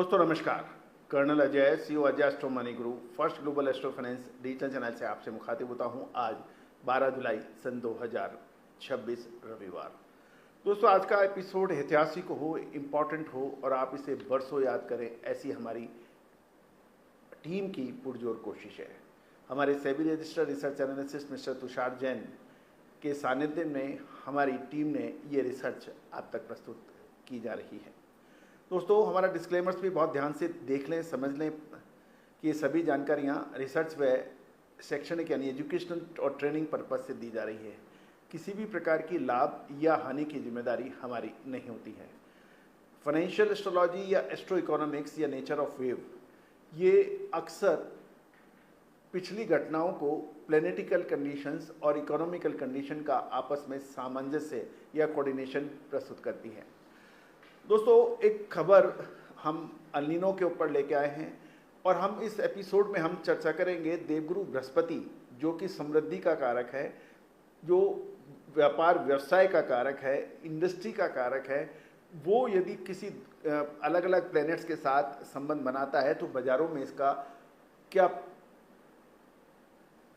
दोस्तों नमस्कार। Colonel Ajay, CEO Ajay astro money group, first global astro finance digital channel से आपसे मुखातिब होता हूं। आज 12 जुलाई सन 2026 रविवार। दोस्तों आज का एपिसोड ऐतिहासिक हो, इम्पॉर्टेंट हो और आप इसे बरसों याद करें, ऐसी हमारी टीम की पुरजोर कोशिश है। हमारे SEBI registered research analyst mister Tushar Jain के सानिध्य में हमारी टीम ने ये रिसर्च आप तक प्रस्तुत की जा रही है। दोस्तों हमारा डिस्क्लेमर्स भी बहुत ध्यान से देख लें, समझ लें कि ये सभी जानकारियाँ रिसर्च व शैक्षणिक यानी एजुकेशनल और ट्रेनिंग पर्पज से दी जा रही है। किसी भी प्रकार की लाभ या हानि की जिम्मेदारी हमारी नहीं होती है। फाइनेंशियल एस्ट्रोलॉजी या एस्ट्रो इकोनॉमिक्स या नेचर ऑफ वेव ये अक्सर पिछली घटनाओं को प्लेनेटिकल कंडीशंस और इकोनॉमिकल कंडीशन का आपस में सामंजस्य या कोऑर्डिनेशन प्रस्तुत करती है। दोस्तों एक खबर हम अल्नीनो के ऊपर लेके आए हैं और हम इस एपिसोड में हम चर्चा करेंगे देवगुरु बृहस्पति, जो कि समृद्धि का कारक है, जो व्यापार व्यवसाय का कारक है, इंडस्ट्री का कारक है। वो यदि किसी अलग अलग प्लैनेट्स के साथ संबंध बनाता है तो बाजारों में इसका क्या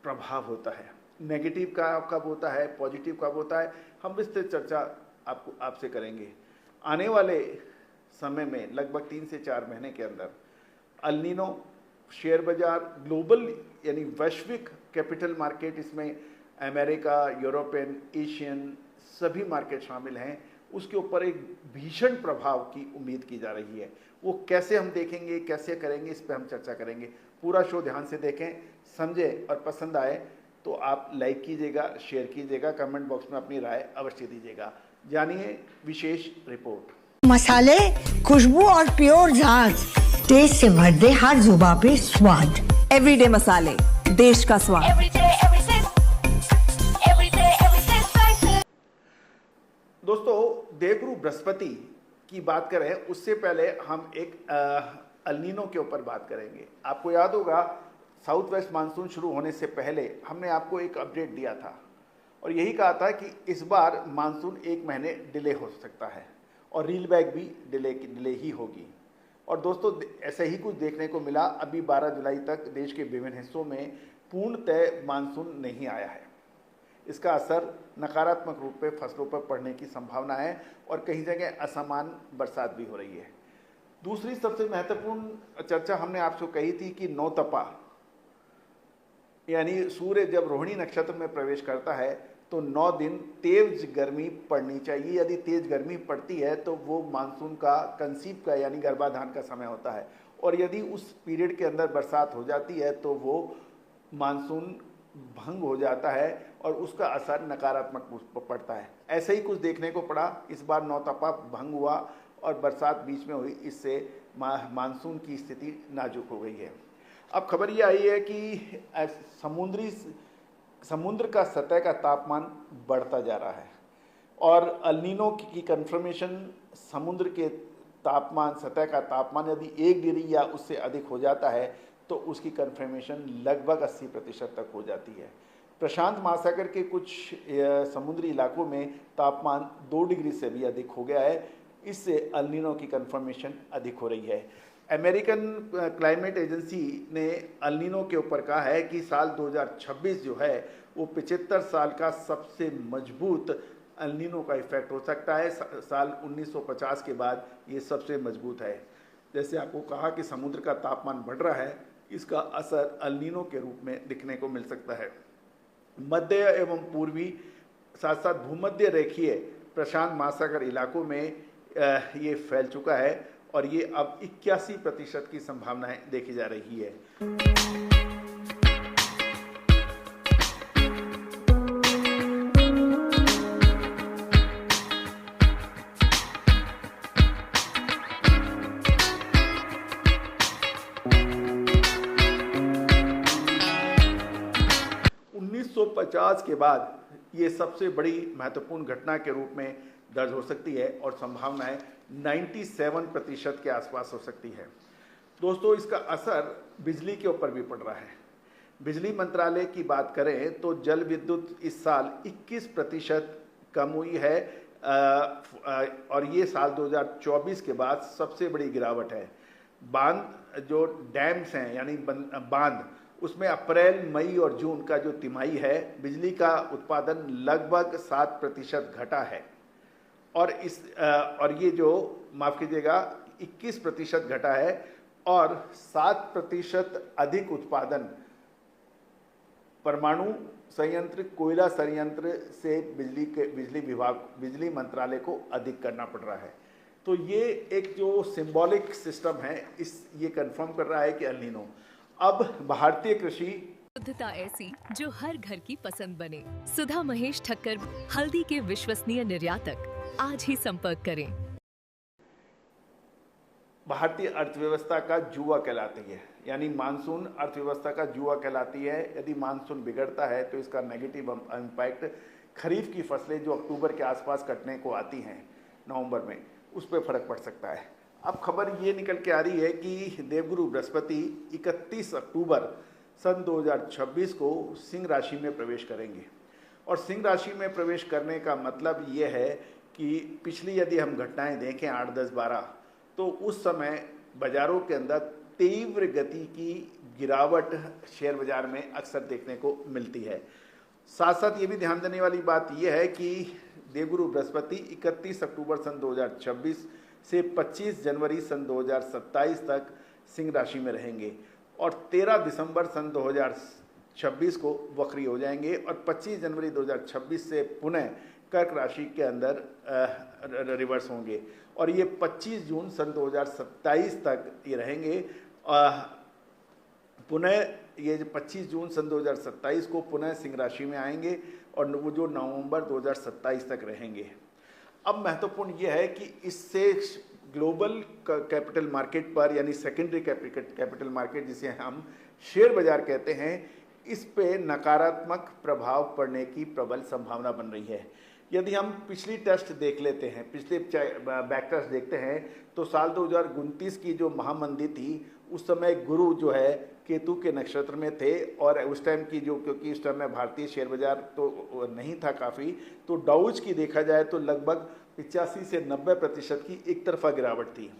प्रभाव होता है, नेगेटिव का कब होता है, पॉजिटिव कब होता है, हम इस पर चर्चा आपसे करेंगे। आने वाले समय में लगभग 3 से 4 महीने के अंदर अल्नीनो, शेयर बाजार, ग्लोबल यानी वैश्विक कैपिटल मार्केट, इसमें अमेरिका, यूरोपियन, एशियन सभी मार्केट शामिल हैं, उसके ऊपर एक भीषण प्रभाव की उम्मीद की जा रही है। वो कैसे हम देखेंगे, कैसे करेंगे, इस पर हम चर्चा करेंगे। पूरा शो ध्यान से देखें, समझें और पसंद आए तो आप लाइक कीजिएगा, शेयर कीजिएगा, कमेंट बॉक्स में अपनी राय अवश्य दीजिएगा। जानिए विशेष रिपोर्ट। मसाले, खुशबू और प्योर झांझ, टेस्ट से भर दे हर जुबान पे स्वाद। एवरीडे मसाले, देश का स्वाद। दोस्तों देवगुरु बृहस्पति की बात करें उससे पहले हम एक अल्नीनो के ऊपर बात करेंगे। आपको याद होगा साउथ वेस्ट मानसून शुरू होने से पहले हमने आपको एक अपडेट दिया था और यही कहा था कि इस बार मानसून 1 महीने डिले हो सकता है और रील बैक भी डिले ही होगी। और दोस्तों ऐसे ही कुछ देखने को मिला। अभी 12 जुलाई तक देश के विभिन्न हिस्सों में पूर्णतः मानसून नहीं आया है। इसका असर नकारात्मक रूप से फसलों पर पड़ने की संभावना है और कई जगह असमान बरसात भी हो रही है। दूसरी सबसे महत्वपूर्ण चर्चा हमने आपसे कही थी कि नौतपा यानी सूर्य जब रोहिणी नक्षत्र में प्रवेश करता है तो 9 दिन तेज गर्मी पड़नी चाहिए। यदि तेज गर्मी पड़ती है तो वो मानसून का कंसीव का यानी गर्भाधान का समय होता है और यदि उस पीरियड के अंदर बरसात हो जाती है तो वो मानसून भंग हो जाता है और उसका असर नकारात्मक पड़ता है। ऐसे ही कुछ देखने को पड़ा। इस बार नौतपा भंग हुआ और बरसात बीच में हुई, इससे मानसून की स्थिति नाजुक हो गई है। अब खबर ये आई है कि समुद्र का सतह का तापमान बढ़ता जा रहा है और अल्नीनो की कंफर्मेशन समुद्र के तापमान, सतह का तापमान यदि 1 डिग्री या उससे अधिक हो जाता है तो उसकी कंफर्मेशन लगभग 80% तक हो जाती है। प्रशांत महासागर के कुछ समुद्री इलाकों में तापमान 2 डिग्री से भी अधिक हो गया है। इससे अल्नीनो की कंफर्मेशन अधिक हो रही है। अमेरिकन क्लाइमेट एजेंसी ने अल्नीनो के ऊपर कहा है कि साल 2026 जो है वो 75 साल का सबसे मजबूत अल्नीनो का इफेक्ट हो सकता है। साल 1950 के बाद ये सबसे मजबूत है। जैसे आपको कहा कि समुद्र का तापमान बढ़ रहा है, इसका असर अल्नीनो के रूप में दिखने को मिल सकता है। मध्य एवं पूर्वी साथ साथ भूमध्य रेखीय प्रशांत महासागर इलाकों में ये फैल चुका है और ये अब 81% की संभावनाएं देखी जा रही है। के बाद ये सबसे बड़ी महत्वपूर्ण घटना के रूप में दर्ज हो सकती है और संभावनाएं 97% के आसपास हो सकती है। दोस्तों इसका असर बिजली के ऊपर भी पड़ रहा है। बिजली मंत्रालय की बात करें तो जल विद्युत इस साल 21% कम हुई है और ये साल 2024 के बाद सबसे बड़ी गिरावट है। बांध जो डैम्स हैं यानी बांध, उसमें अप्रैल, मई और जून का जो तिमाही है बिजली का उत्पादन लगभग 7% घटा है। और ये जो माफ कीजिएगा 21% घटा है और 7% अधिक उत्पादन परमाणु संयंत्र, कोयला संयंत्र से बिजली मंत्रालय को अधिक करना पड़ रहा है। तो ये एक जो सिंबॉलिक सिस्टम है ये कंफर्म कर रहा है कि एल नीनो। अब भारतीय कृषि शुद्धता ऐसी जो हर घर की पसंद बने। सुधा महेश ठक्कर, हल्दी के विश्वसनीय निर्यातक। आज ही संपर्क करें। भारतीय अर्थव्यवस्था का जुआ कहलाती है, यानी मानसून अर्थव्यवस्था का जुआ कहलाती है। यदि मानसून बिगड़ता है तो इसका नेगेटिव इम्पैक्ट खरीफ की फसलें जो अक्टूबर के आसपास कटने को आती हैं नवंबर में, उस पर फर्क पड़ सकता है। अब खबर ये निकल के आ रही है कि देवगुरु बृहस्पति 31 अक्टूबर सन 2026 को सिंह राशि में प्रवेश करेंगे। और सिंह राशि में प्रवेश करने का मतलब ये है कि पिछली यदि हम घटनाएं देखें 8, 10, 12, तो उस समय बाजारों के अंदर तीव्र गति की गिरावट शेयर बाजार में अक्सर देखने को मिलती है। साथ साथ ये भी ध्यान देने वाली बात यह है कि देवगुरु बृहस्पति 31 अक्टूबर सन 2026 से 25 जनवरी सन 2027 तक सिंह राशि में रहेंगे और 13 दिसंबर सन 2026 को वक्री हो जाएंगे और 25 जनवरी 2026 से पुनः कर्क राशि के अंदर रिवर्स होंगे और ये 25 जून सन 2027 तक ये रहेंगे। पुनः ये 25 जून सन 2027 को पुनः सिंह राशि में आएंगे और वो जो नवंबर 2027 तक रहेंगे। अब महत्वपूर्ण ये है कि इससे ग्लोबल कैपिटल मार्केट पर, यानी सेकेंडरी कैपिटल मार्केट जिसे हम शेयर बाजार कहते हैं, इस पे नकारात्मक प्रभाव पड़ने की प्रबल संभावना बन रही है। यदि हम पिछली टेस्ट देख लेते हैं, पिछले बैक टेस्ट देखते हैं, तो साल 2029 की जो महामंदी थी उस समय गुरु जो है केतु के नक्षत्र में थे और उस टाइम की जो, क्योंकि उस टाइम में भारतीय शेयर बाजार तो नहीं था काफ़ी, तो डाउज की देखा जाए तो लगभग 85 से 90% की एक तरफा गिरावट थी।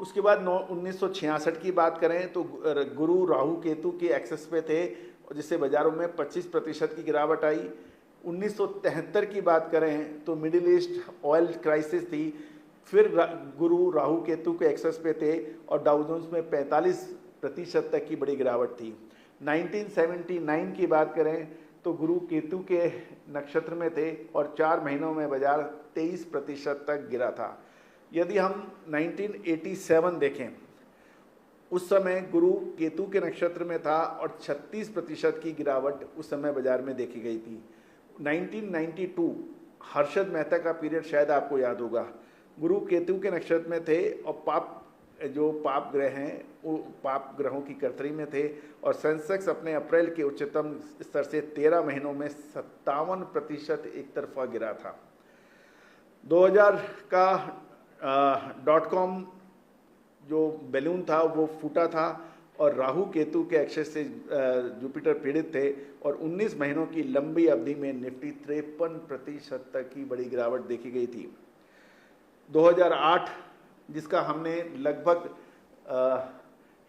उसके बाद 1966 की बात करें तो गुरु राहु केतु के एक्सेस पे थे जिससे बाजारों में 25% की गिरावट आई। 1973 की बात करें तो मिडिल ईस्ट ऑयल क्राइसिस थी, फिर गुरु राहु केतु के एक्सेस पे थे और डाउ जोन्स में 45% तक की बड़ी गिरावट थी। 1979 की बात करें तो गुरु केतु के नक्षत्र में थे और 4 महीनों में बाजार 23% तक गिरा था। यदि हम 1987 देखें, उस समय गुरु केतु के नक्षत्र में था और 36% की गिरावट उस समय बाजार में देखी गई थी। 1992 हर्षद मेहता का पीरियड शायद आपको याद होगा, गुरु केतु के नक्षत्र में थे और पाप ग्रह हैं वो पाप ग्रहों की कर्तरी में थे और सेंसेक्स अपने अप्रैल के उच्चतम स्तर से 13 महीनों में 57% एक तरफा गिरा था। 2000 का .com जो बैलून था वो फूटा था और राहु केतु के एक्सेस से जुपिटर पीड़ित थे और 19 महीनों की लंबी अवधि में निफ्टी 53% तक की बड़ी गिरावट देखी गई थी। 2008 जिसका हमने लगभग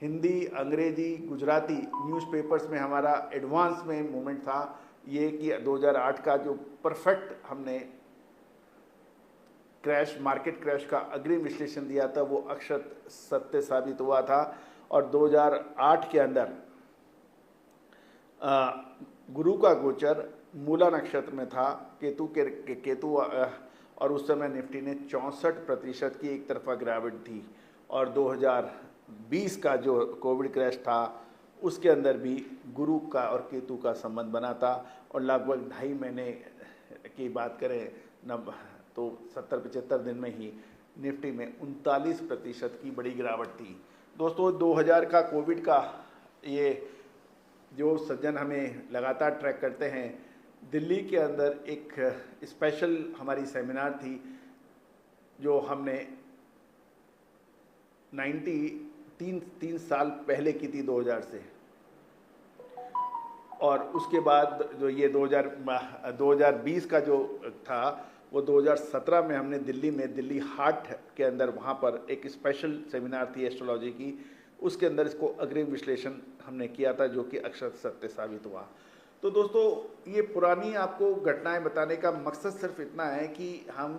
हिंदी, अंग्रेजी, गुजराती न्यूज़पेपर्स में हमारा एडवांस में मूवमेंट था, ये कि 2008 का जो परफेक्ट हमने मार्केट क्रैश का अग्रिम विश्लेषण दिया था वो अक्षर सत्य साबित हुआ था। और 2008 के अंदर गुरु का गोचर मूला नक्षत्र में था, केतु और उस समय निफ्टी ने 64% की एक तरफा गिरावट थी। और 2020 का जो कोविड क्रैश था उसके अंदर भी गुरु का और केतु का संबंध बना था और लगभग 2.5 महीने की बात करें तो 70-75 दिन में ही निफ्टी में 39% की बड़ी गिरावट थी। दोस्तों 2000 का कोविड का ये जो सज्जन हमें लगातार ट्रैक करते हैं, दिल्ली के अंदर एक स्पेशल हमारी सेमिनार थी जो हमने 3 साल पहले की थी 2000 से, और उसके बाद जो ये 2020 का जो था वो 2017 में हमने दिल्ली में दिल्ली हाट के अंदर वहाँ पर एक स्पेशल सेमिनार थी एस्ट्रोलॉजी की, उसके अंदर इसको अग्रिम विश्लेषण हमने किया था, जो कि अक्षर सत्य साबित हुआ। तो दोस्तों, ये पुरानी आपको घटनाएं बताने का मकसद सिर्फ इतना है कि हम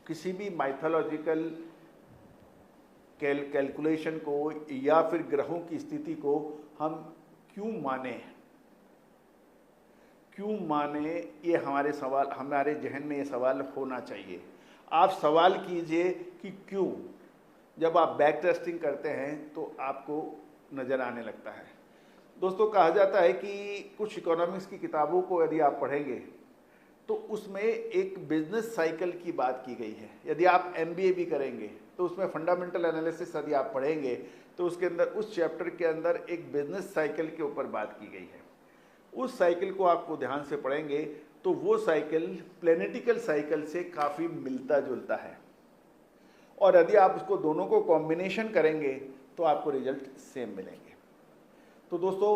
किसी भी माइथोलॉजिकल कैलकुलेशन को या फिर ग्रहों की स्थिति को हम क्यों माने, ये हमारे जहन में ये सवाल होना चाहिए। आप सवाल कीजिए कि क्यों। जब आप बैक टेस्टिंग करते हैं तो आपको नज़र आने लगता है। दोस्तों, कहा जाता है कि कुछ इकोनॉमिक्स की किताबों को यदि आप पढ़ेंगे तो उसमें एक बिजनेस साइकिल की बात की गई है। यदि आप MBA भी करेंगे तो उसमें फंडामेंटल एनालिसिस यदि आप पढ़ेंगे तो उसके अंदर, उस चैप्टर के अंदर एक बिजनेस साइकिल के ऊपर बात की गई है। उस साइकिल को आपको ध्यान से पढ़ेंगे तो वो साइकिल प्लेनेटिकल साइकिल से काफ़ी मिलता जुलता है, और यदि आप उसको दोनों को कॉम्बिनेशन करेंगे तो आपको रिजल्ट सेम मिलेंगे। तो दोस्तों,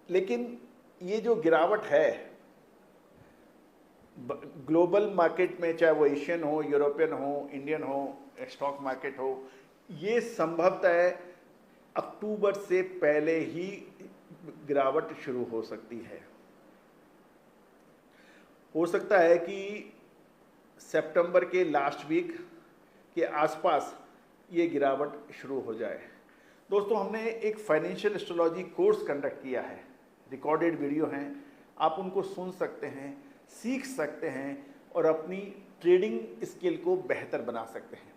लेकिन ये जो गिरावट है ग्लोबल मार्केट में, चाहे वो एशियन हो, यूरोपियन हो, इंडियन हो, स्टॉक मार्केट हो, ये संभवतः अक्टूबर से पहले ही गिरावट शुरू हो सकती है। हो सकता है कि सितंबर के लास्ट वीक के आसपास ये गिरावट शुरू हो जाए। दोस्तों, हमने एक फाइनेंशियल एस्ट्रोलॉजी कोर्स कंडक्ट किया है, रिकॉर्डेड वीडियो हैं, आप उनको सुन सकते हैं, सीख सकते हैं और अपनी ट्रेडिंग स्किल को बेहतर बना सकते हैं।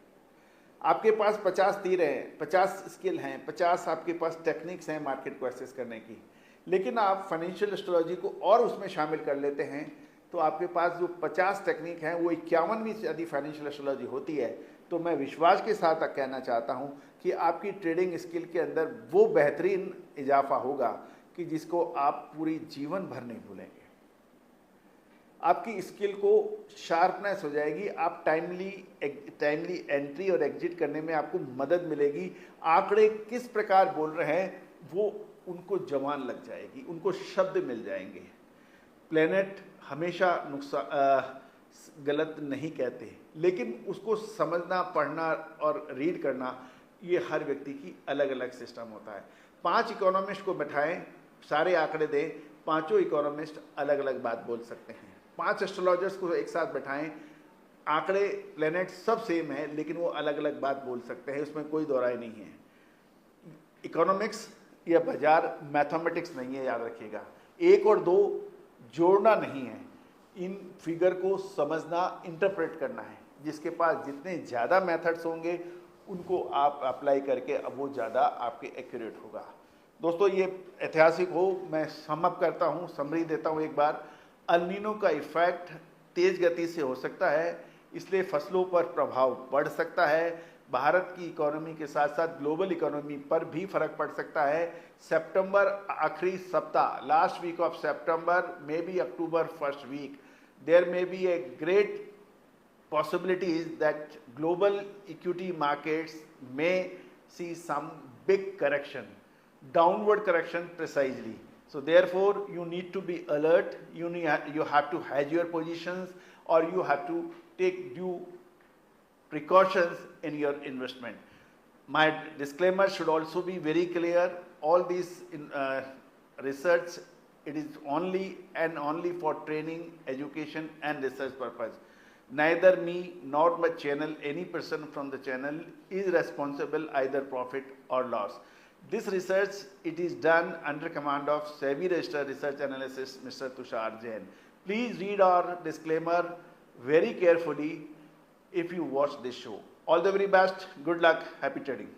आपके पास 50 तीर हैं, 50 स्किल हैं, 50 आपके पास टेक्निक्स हैं मार्केट को एक्सेस करने की, लेकिन आप फाइनेंशियल एस्ट्रोलॉजी को और उसमें शामिल कर लेते हैं तो आपके पास जो 50 टेक्निक हैं वो 51वीं यदि फाइनेंशियल एस्ट्रोलॉजी होती है तो मैं विश्वास के साथ कहना चाहता हूं कि आपकी ट्रेडिंग स्किल के अंदर वो बेहतरीन इजाफा होगा कि जिसको आप पूरी जीवन भर नहीं भूलेंगे। आपकी स्किल को शार्पनेस हो जाएगी, आप टाइमली एंट्री और एग्जिट करने में आपको मदद मिलेगी। आंकड़े किस प्रकार बोल रहे हैं वो उनको जवान लग जाएगी, उनको शब्द मिल जाएंगे। प्लेनेट हमेशा गलत नहीं कहते, लेकिन उसको समझना, पढ़ना और रीड करना ये हर व्यक्ति की अलग अलग सिस्टम होता है। 5 इकोनॉमिस्ट को बैठाएं, सारे आंकड़े दें, पांचों इकोनॉमिस्ट अलग अलग बात बोल सकते हैं। 5 एस्ट्रोलॉजर्स को एक साथ बैठाएं, आंकड़े, प्लेनेट सब सेम है, लेकिन वो अलग अलग बात बोल सकते हैं, उसमें कोई दो राय नहीं है। इकोनॉमिक्स या बाजार मैथमेटिक्स नहीं है, याद रखिएगा। 1 और 2 जोड़ना नहीं है, इन फिगर को समझना, इंटरप्रेट करना है। जिसके पास जितने ज़्यादा मेथड्स होंगे उनको आप अप्लाई करके अब वो ज़्यादा आपके एक्यूरेट होगा। दोस्तों, ये ऐतिहासिक हो, मैं समअप करता हूँ, समरी देता हूँ एक बार। अल नीनो का इफेक्ट तेज गति से हो सकता है, इसलिए फसलों पर प्रभाव पड़ सकता है। भारत की इकोनॉमी के साथ साथ ग्लोबल इकोनॉमी पर भी फर्क पड़ सकता है। सितंबर आखिरी सप्ताह, last week of September, maybe October first week, there may be a great possibilities that global equity markets may see some big correction, downward correction precisely. So therefore you need to be alert, you have to hedge your positions, or you have to take due precautions in your investment. My disclaimer should also be very clear. All these research, it is only and only for training, education and research purpose. Neither me nor my channel, any person from the channel is responsible either profit or loss. This research, it is done under command of SEBI registered research analyst Mr. Tushar Jain. Please read our disclaimer very carefully if you watch this show. All the very best. Good luck. Happy trading.